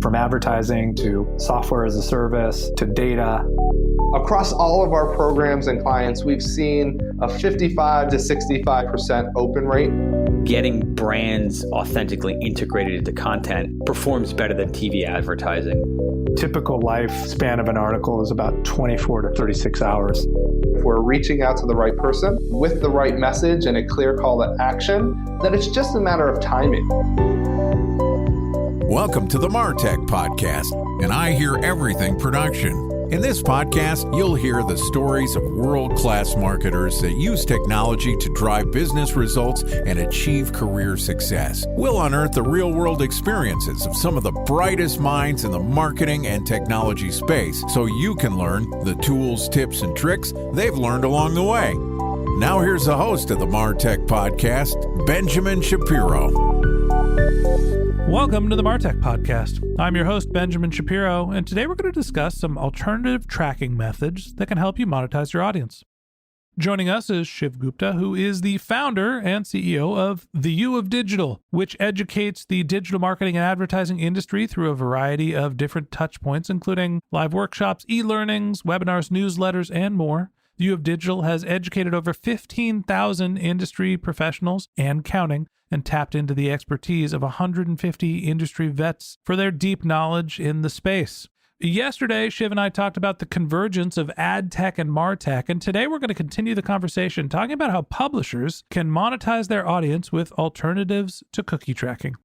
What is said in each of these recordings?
From advertising to software as a service to data. Across all of our programs and clients, we've seen a 55 to 65% open rate. Getting brands authentically integrated into content performs better than TV advertising. Typical lifespan of an article is about 24 to 36 hours. If we're reaching out to the right person with the right message and a clear call to action, then it's just a matter of timing. Welcome to the MarTech Podcast, and I Hear Everything production. In this podcast, you'll hear the stories of world-class marketers that use technology to drive business results and achieve career success. We'll unearth the real-world experiences of some of the brightest minds in the marketing and technology space so you can learn the tools, tips, and tricks they've learned along the way. Now here's the host of the MarTech Podcast, Benjamin Shapiro. Welcome to the MarTech Podcast. I'm your host, Benjamin Shapiro, and today we're going to discuss some alternative tracking methods that can help you monetize your audience. Joining us is Shiv Gupta, who is the founder and CEO of The U of Digital, which educates the digital marketing and advertising industry through a variety of different touch points, including live workshops, e-learnings, webinars, newsletters, and more. The U of Digital has educated over 15,000 industry professionals and counting, and tapped into the expertise of 150 industry vets for their deep knowledge in the space. Yesterday, Shiv and I talked about the convergence of ad tech and martech, and today we're going to continue the conversation talking about how publishers can monetize their audience with alternatives to cookie tracking.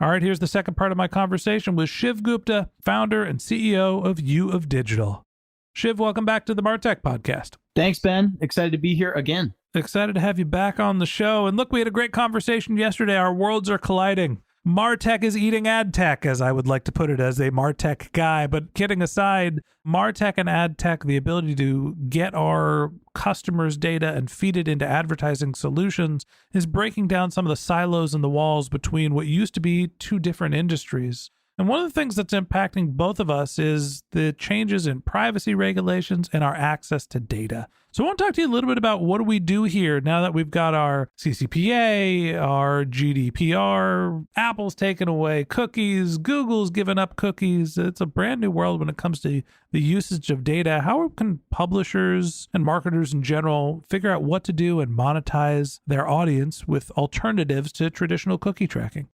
All right, here's the second part of my conversation with Shiv Gupta, founder and CEO of U of Digital. Shiv, welcome back to the MarTech Podcast. Thanks, Ben. Excited to be here again. Excited to have you back on the show. And look, we had a great conversation yesterday. Our worlds are colliding. MarTech is eating ad tech, as I would like to put it as a MarTech guy. But kidding aside, MarTech and ad tech, the ability to get our customers' data and feed it into advertising solutions, is breaking down some of the silos and the walls between what used to be two different industries. And one of the things that's impacting both of us is the changes in privacy regulations and our access to data. So I want to talk to you a little bit about what do we do here now that we've got our CCPA, our GDPR, Apple's taken away cookies, Google's given up cookies. It's a brand new world when it comes to the usage of data. How can publishers and marketers in general figure out what to do and monetize their audience with alternatives to traditional cookie tracking?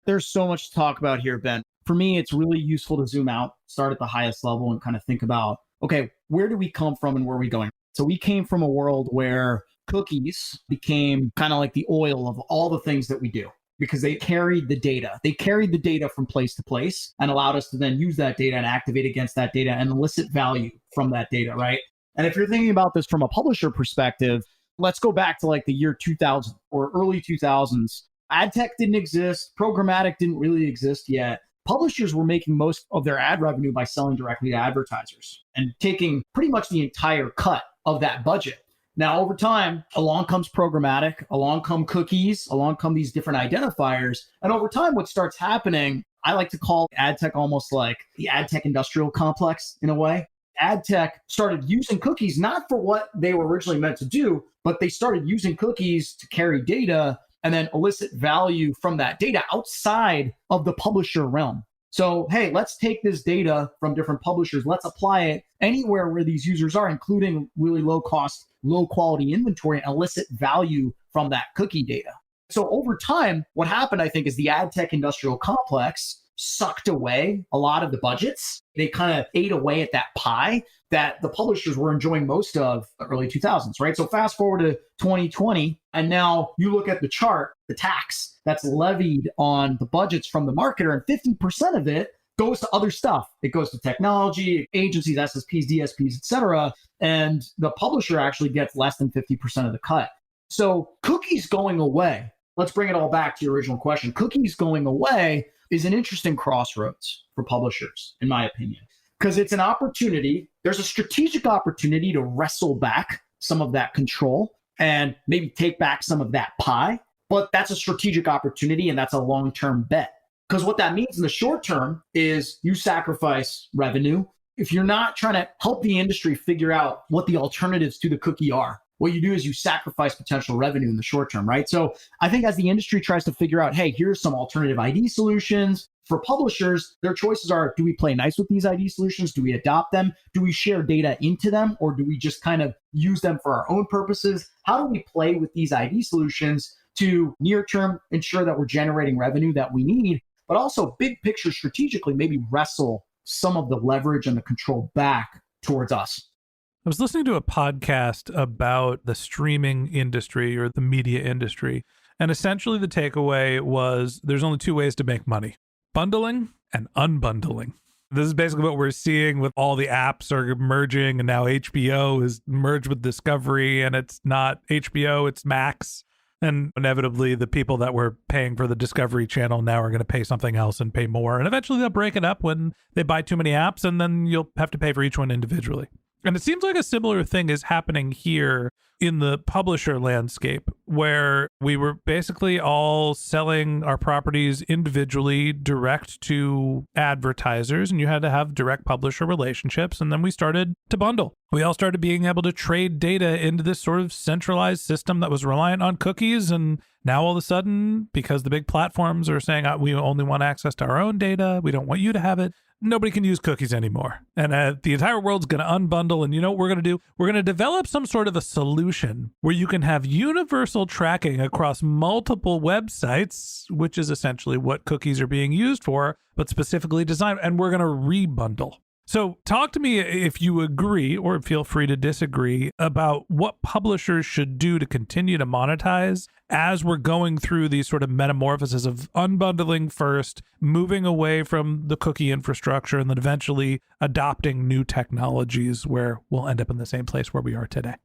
There's so much to talk about here, Ben. For me, it's really useful to zoom out, start at the highest level and kind of think about, okay, where do we come from and where are we going? So we came from a world where cookies became kind of like the oil of all the things that we do because they carried the data. They carried the data from place to place and allowed us to then use that data and activate against that data and elicit value from that data, right? And if you're thinking about this from a publisher perspective, let's go back to like the year 2000 or early 2000s. Ad tech didn't exist. Programmatic didn't really exist yet. Publishers were making most of their ad revenue by selling directly to advertisers and taking pretty much the entire cut of that budget. Now, over time, along comes programmatic, along come cookies, along come these different identifiers. And over time, what starts happening, I like to call ad tech almost like the ad tech industrial complex in a way. Ad tech started using cookies, not for what they were originally meant to do, but they started using cookies to carry data and then elicit value from that data outside of the publisher realm. So, hey, let's take this data from different publishers. Let's apply it anywhere where these users are, including really low cost, low quality inventory, and elicit value from that cookie data. So over time, what happened, I think, is the ad tech industrial complex sucked away a lot of the budgets. They kind of ate away at that pie that the publishers were enjoying most of the early 2000s, right? So fast forward to 2020, and now you look at the chart, the tax that's levied on the budgets from the marketer, and 50% of it goes to other stuff. It goes to technology, agencies, SSPs, DSPs, et cetera. And the publisher actually gets less than 50% of the cut. So cookies going away, let's bring it all back to your original question. Cookies going away is an interesting crossroads for publishers, in my opinion, because it's an opportunity. There's a strategic opportunity to wrestle back some of that control and maybe take back some of that pie. But that's a strategic opportunity and that's a long-term bet. Because what that means in the short term is you sacrifice revenue. If you're not trying to help the industry figure out what the alternatives to the cookie are, what you do is you sacrifice potential revenue in the short term, right? So I think as the industry tries to figure out, hey, here's some alternative ID solutions for publishers, their choices are, do we play nice with these ID solutions? Do we adopt them? Do we share data into them? Or do we just kind of use them for our own purposes? How do we play with these ID solutions to near term ensure that we're generating revenue that we need, but also big picture strategically, maybe wrestle some of the leverage and the control back towards us? I was listening to a podcast about the streaming industry or the media industry, and essentially the takeaway was there's only two ways to make money: bundling and unbundling. This is basically what we're seeing with all the apps are merging, and now HBO is merged with Discovery, and it's not HBO, it's Max. And inevitably, the people that were paying for the Discovery Channel now are going to pay something else and pay more. And eventually they'll break it up when they buy too many apps, and then you'll have to pay for each one individually. And it seems like a similar thing is happening here in the publisher landscape, where we were basically all selling our properties individually direct to advertisers, and you had to have direct publisher relationships. And then we started to bundle. We all started being able to trade data into this sort of centralized system that was reliant on cookies. And now all of a sudden, because the big platforms are saying, we only want access to our own data, we don't want you to have it, nobody can use cookies anymore. And the entire world's going to unbundle. And you know what we're going to do? We're going to develop some sort of a solution where you can have universal tracking across multiple websites, which is essentially what cookies are being used for, but specifically designed. And we're going to rebundle. So talk to me if you agree, or feel free to disagree, about what publishers should do to continue to monetize as we're going through these sort of metamorphoses of unbundling first, moving away from the cookie infrastructure, and then eventually adopting new technologies where we'll end up in the same place where we are today.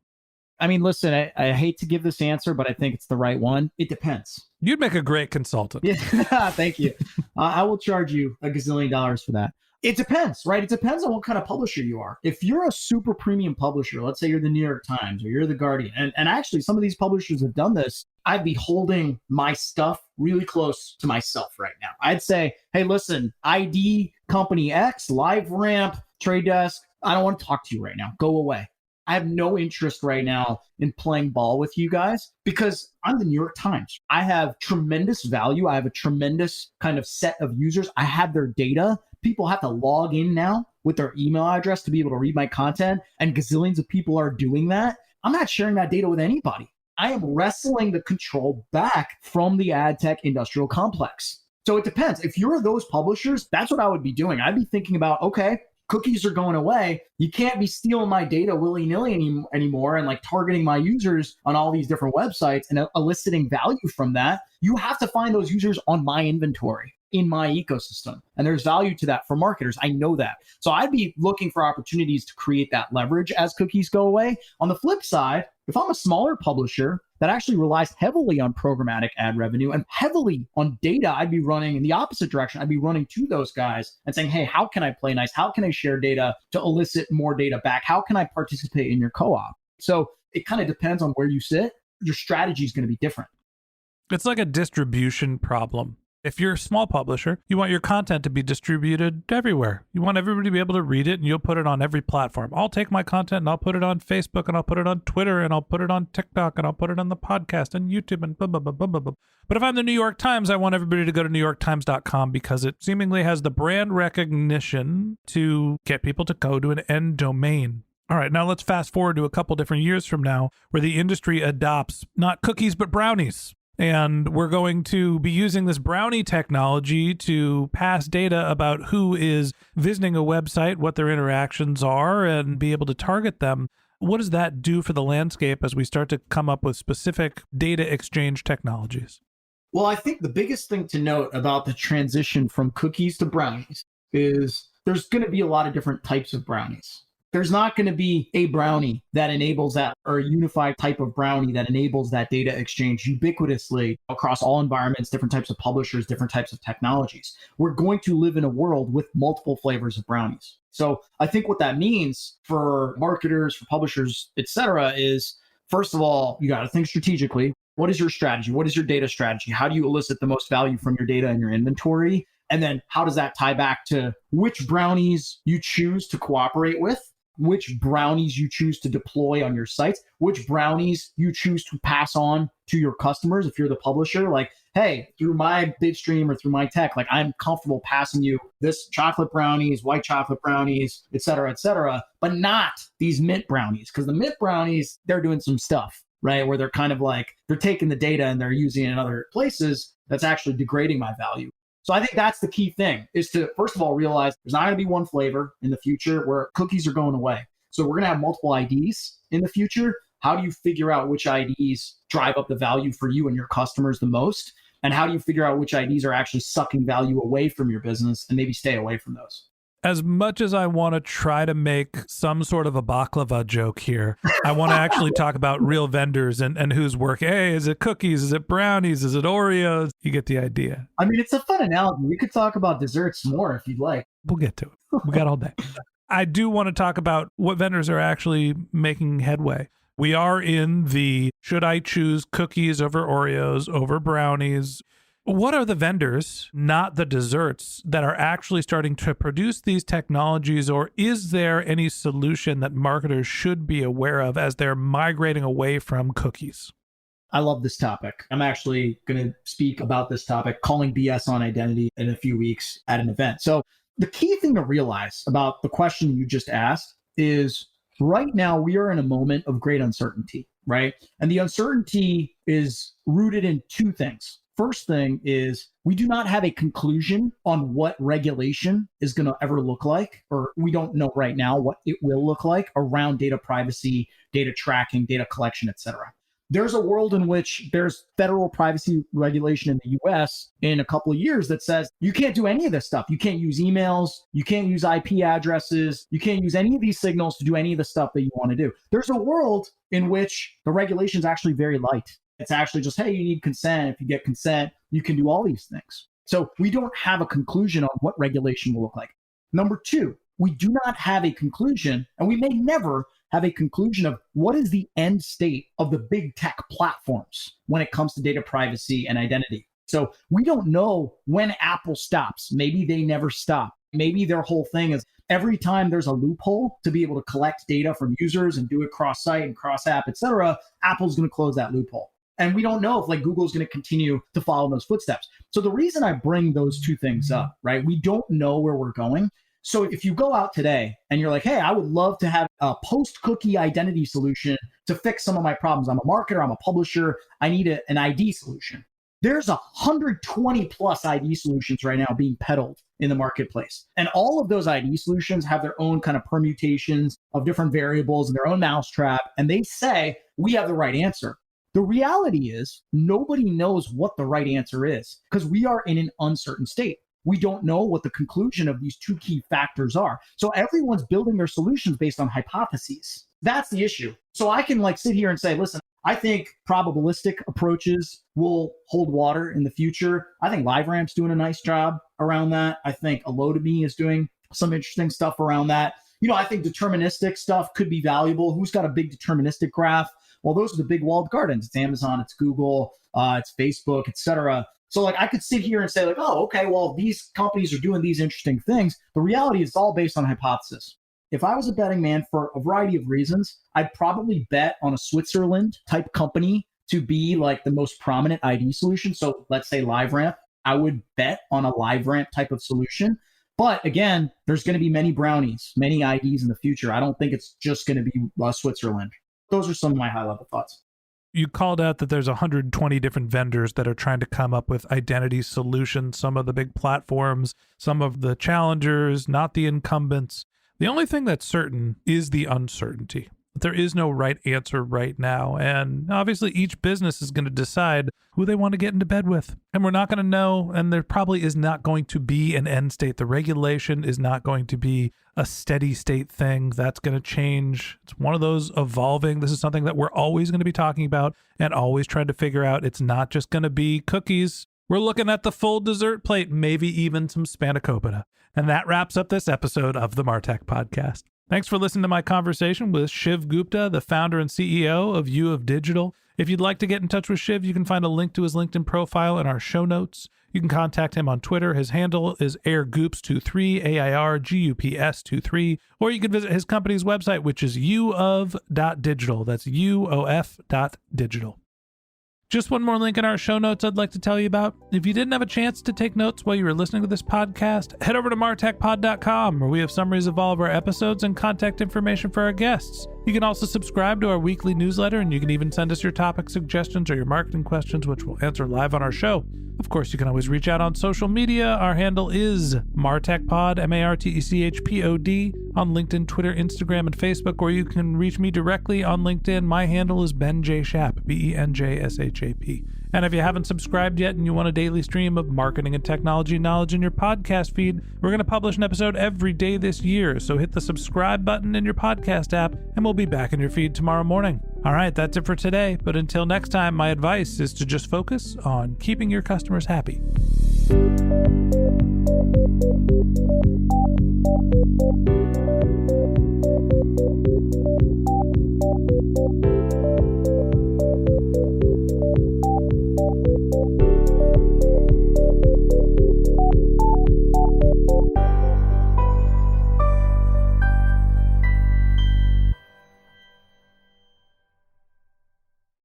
I mean, listen, I hate to give this answer, but I think it's the right one. It depends. You'd make a great consultant. Yeah, thank you. I will charge you $1 gazillion for that. It depends, right? It depends on what kind of publisher you are. If you're a super premium publisher, let's say you're the New York Times or you're the Guardian, and actually some of these publishers have done this, I'd be holding my stuff really close to myself right now. I'd say, hey, listen, ID Company X, LiveRamp, Trade Desk, I don't want to talk to you right now. Go away. I have no interest right now in playing ball with you guys because I'm the New York Times. I have tremendous value. I have a tremendous kind of set of users. I have their data. People have to log in now with their email address to be able to read my content, and gazillions of people are doing that. I'm not sharing that data with anybody. I am wrestling the control back from the ad tech industrial complex. So it depends. If you're those publishers, that's what I would be doing. I'd be thinking about, okay, cookies are going away. You can't be stealing my data willy-nilly anymore and like targeting my users on all these different websites and eliciting value from that. You have to find those users on my inventory in my ecosystem. And there's value to that for marketers. I know that. So I'd be looking for opportunities to create that leverage as cookies go away. On the flip side, if I'm a smaller publisher that actually relies heavily on programmatic ad revenue and heavily on data, I'd be running in the opposite direction. I'd be running to those guys and saying, hey, how can I play nice? How can I share data to elicit more data back? How can I participate in your co-op? So it kind of depends on where you sit. Your strategy is going to be different. It's like a distribution problem. If you're a small publisher, you want your content to be distributed everywhere. You want everybody to be able to read it, and you'll put it on every platform. I'll take my content and I'll put it on Facebook, and I'll put it on Twitter, and I'll put it on TikTok, and I'll put it on the podcast and YouTube and blah, blah, blah, blah, blah, blah. But if I'm the New York Times, I want everybody to go to NewYorkTimes.com because it seemingly has the brand recognition to get people to go to an end domain. All right, now let's fast forward to a couple different years from now where the industry adopts not cookies, but brownies. And we're going to be using this brownie technology to pass data about who is visiting a website, what their interactions are, and be able to target them. What does that do for the landscape as we start to come up with specific data exchange technologies? Well, I think the biggest thing to note about the transition from cookies to brownies is there's going to be a lot of different types of brownies. There's not going to be a brownie that enables that, or a unified type of brownie that enables that data exchange ubiquitously across all environments, different types of publishers, different types of technologies. We're going to live in a world with multiple flavors of brownies. So I think what that means for marketers, for publishers, et cetera, is first of all, you got to think strategically. What is your strategy? What is your data strategy? How do you elicit the most value from your data and your inventory? And then how does that tie back to which brownies you choose to cooperate with? which brownies you choose to deploy on your sites, which brownies you choose to pass on to your customers. If you're the publisher, like, hey, through my Bitstream or through my tech, like I'm comfortable passing you this chocolate brownies, white chocolate brownies, et cetera, but not these mint brownies. Because the mint brownies, they're doing some stuff, right? Where they're kind of like, they're taking the data and they're using it in other places that's actually degrading my value. So I think that's the key thing, is to, first of all, realize there's not going to be one flavor in the future where cookies are going away. So we're going to have multiple IDs in the future. How do you figure out which IDs drive up the value for you and your customers the most? And how do you figure out which IDs are actually sucking value away from your business and maybe stay away from those? As much as I want to try to make some sort of a baklava joke here, I want to actually talk about real vendors and who's working. Hey, is it cookies? Is it brownies? Is it Oreos? You get the idea. I mean, it's a fun analogy. We could talk about desserts more if you'd like. We'll get to it. We got all day. I do want to talk about what vendors are actually making headway. We are in the, should I choose cookies over Oreos, over brownies? What are the vendors, not the desserts, that are actually starting to produce these technologies, or is there any solution that marketers should be aware of as they're migrating away from cookies? I love this topic. I'm actually going to speak about this topic, calling BS on identity, in a few weeks at an event. So the key thing to realize about the question you just asked is right now we are in a moment of great uncertainty, right? And the uncertainty is rooted in two things. First thing is we do not have a conclusion on what regulation is going to ever look like, or we don't know right now what it will look like around data privacy, data tracking, data collection, et cetera. There's a world in which there's federal privacy regulation in the US in a couple of years that says you can't do any of this stuff. You can't use emails. You can't use IP addresses. You can't use any of these signals to do any of the stuff that you want to do. There's a world in which the regulation is actually very light. It's actually just, hey, you need consent. If you get consent, you can do all these things. So we don't have a conclusion on what regulation will look like. Number two, we do not have a conclusion, and we may never have a conclusion of what is the end state of the big tech platforms when it comes to data privacy and identity. So we don't know when Apple stops. Maybe they never stop. Maybe their whole thing is every time there's a loophole to be able to collect data from users and do it cross-site and cross-app, et cetera, Apple's going to close that loophole. And we don't know if like Google's going to continue to follow those footsteps. So the reason I bring those two things up, right? We don't know where we're going. So if you go out today and you're like, hey, I would love to have a post-cookie identity solution to fix some of my problems. I'm a marketer, I'm a publisher, I need an ID solution. There's 120 plus ID solutions right now being peddled in the marketplace. And all of those ID solutions have their own kind of permutations of different variables and their own mousetrap. And they say, we have the right answer. The reality is nobody knows what the right answer is because we are in an uncertain state. We don't know what the conclusion of these two key factors are. So everyone's building their solutions based on hypotheses. That's the issue. So I can like sit here and say, listen, I think probabilistic approaches will hold water in the future. I think LiveRamp's doing a nice job around that. I think Alodemy is doing some interesting stuff around that. You know, I think deterministic stuff could be valuable. Who's got a big deterministic graph? Well, those are the big walled gardens. It's Amazon, it's Google, it's Facebook, et cetera. So like I could sit here and say like, oh, okay, well, these companies are doing these interesting things. The reality is it's all based on hypothesis. If I was a betting man for a variety of reasons, I'd probably bet on a Switzerland type company to be like the most prominent ID solution. So let's say LiveRamp, I would bet on a LiveRamp type of solution. But again, there's going to be many brownies, many IDs in the future. I don't think it's just going to be Switzerland. Those are some of my high level thoughts. You called out that there's 120 different vendors that are trying to come up with identity solutions, some of the big platforms, some of the challengers, not the incumbents. The only thing that's certain is the uncertainty. There is no right answer right now. And obviously each business is going to decide who they want to get into bed with. And we're not going to know, and there probably is not going to be an end state. The regulation is not going to be a steady state thing. That's going to change. It's one of those evolving. This is something that we're always going to be talking about and always trying to figure out. It's not just going to be cookies. We're looking at the full dessert plate, maybe even some spanakopita. And that wraps up this episode of the Martech Podcast. Thanks for listening to my conversation with Shiv Gupta, the founder and CEO of U of Digital. If you'd like to get in touch with Shiv, you can find a link to his LinkedIn profile in our show notes. You can contact him on Twitter. His handle is airgoops23, AIRGUPS23, or you can visit his company's website, which is uof.digital. That's uof.digital. Just one more link in our show notes I'd like to tell you about. If you didn't have a chance to take notes while you were listening to this podcast, head over to martechpod.com, where we have summaries of all of our episodes and contact information for our guests. You can also subscribe to our weekly newsletter, and you can even send us your topic suggestions or your marketing questions, which we'll answer live on our show. Of course, you can always reach out on social media. Our handle is MartechPod, MarTechPod, on LinkedIn, Twitter, Instagram, and Facebook, or you can reach me directly on LinkedIn. My handle is Ben J. Shap, BenJShap. And if you haven't subscribed yet and you want a daily stream of marketing and technology knowledge in your podcast feed, we're going to publish an episode every day this year. So hit the subscribe button in your podcast app, and we'll be back in your feed tomorrow morning. All right, that's it for today. But until next time, my advice is to just focus on keeping your customers happy.